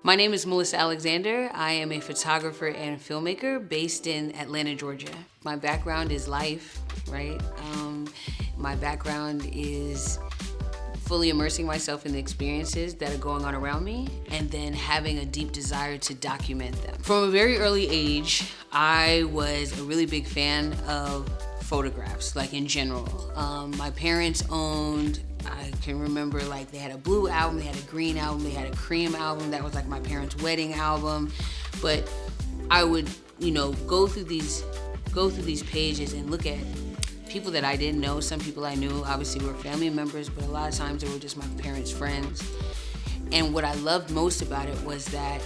My name is Melissa Alexander. I am a photographer and filmmaker based in Atlanta, Georgia. My background is life, right? My background is fully immersing myself in the experiences that are going on around me and then having a deep desire to document them. From a very early age, I was a really big fan of photographs, like in general. My parents owned, I can remember, like they had a blue album, they had a green album, they had a cream album. That was like my parents' wedding album. But I would, go through these pages and look at people that I didn't know. Some people I knew obviously were family members, but a lot of times they were just my parents' friends. And what I loved most about it was that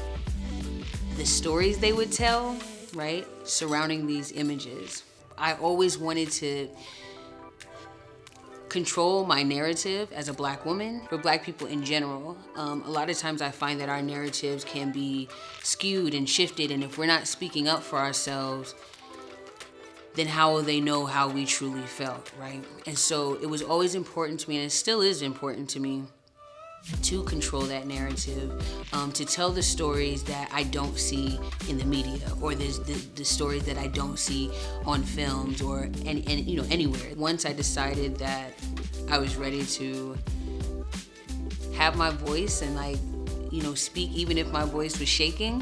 the stories they would tell, right, surrounding these images. I always wanted to control my narrative as a Black woman, for Black people in general. A lot of times I find that our narratives can be skewed and shifted, and if we're not speaking up for ourselves, then how will they know how we truly felt, right? And so it was always important to me, and it still is important to me, to control that narrative, to tell the stories that I don't see in the media, or the stories that I don't see on films or anywhere. Once I decided that I was ready to have my voice and speak, even if my voice was shaking,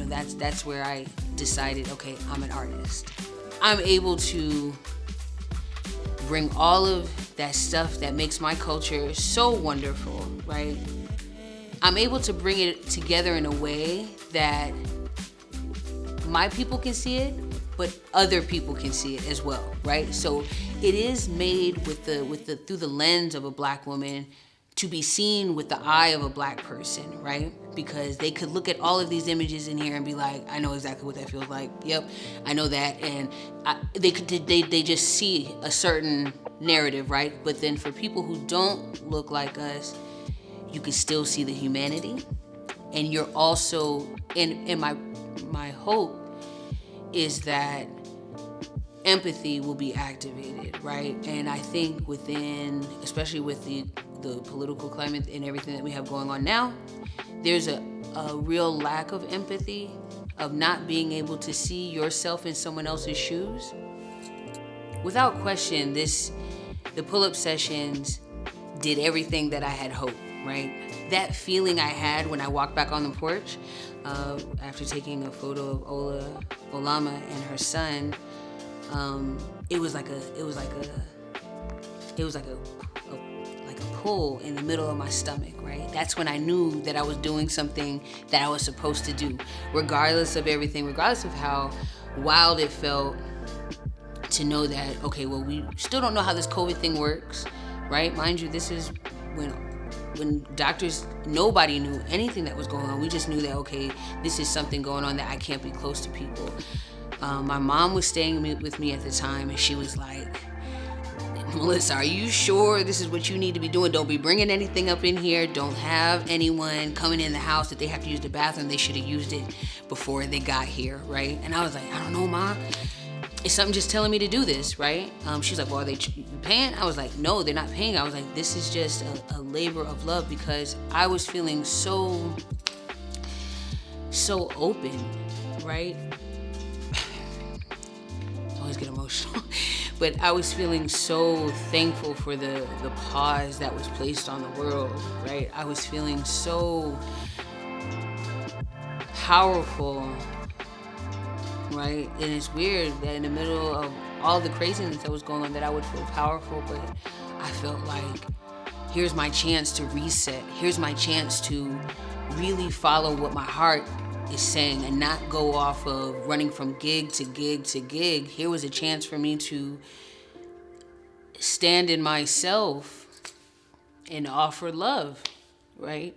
that's where I decided, okay, I'm an artist. I'm able to bring all of that stuff that makes my culture so wonderful, right? I'm able to bring it together in a way that my people can see it, but other people can see it as well, right? So it is made through the lens of a Black woman, to be seen with the eye of a Black person, right? Because they could look at all of these images in here and be like, I know exactly what that feels like. Yep, I know that. And they just see a certain narrative, right? But then for people who don't look like us, you can still see the humanity. And you're also, and my hope is that empathy will be activated, right? And I think especially with the political climate and everything that we have going on now, there's a real lack of empathy, of not being able to see yourself in someone else's shoes. Without question, the pull-up sessions did everything that I had hoped, right? That feeling I had when I walked back on the porch after taking a photo of Olama and her son, it was like a pull in the middle of my stomach, right? That's when I knew that I was doing something that I was supposed to do, regardless of everything, regardless of how wild it felt to know that, okay, well, we still don't know how this COVID thing works, right? Mind you, this is when doctors, nobody knew anything that was going on. We just knew that, okay, this is something going on, that I can't be close to people. My mom was staying with me at the time, and she was like, Melissa, are you sure this is what you need to be doing? Don't be bringing anything up in here. Don't have anyone coming in the house that they have to use the bathroom. They should have used it before they got here, right? And I was like, I don't know, Mom. Is something just telling me to do this, right? She's like, well, are they paying? I was like, no, they're not paying. I was like, this is just a labor of love, because I was feeling so open, right? I always get emotional. But I was feeling so thankful for the pause that was placed on the world, right? I was feeling so powerful, right? And it's weird that in the middle of all the craziness that was going on, that I would feel powerful, but I felt like, here's my chance to reset. Here's my chance to really follow what my heart is saying and not go off of running from gig to gig to gig. Here was a chance for me to stand in myself and offer love, right?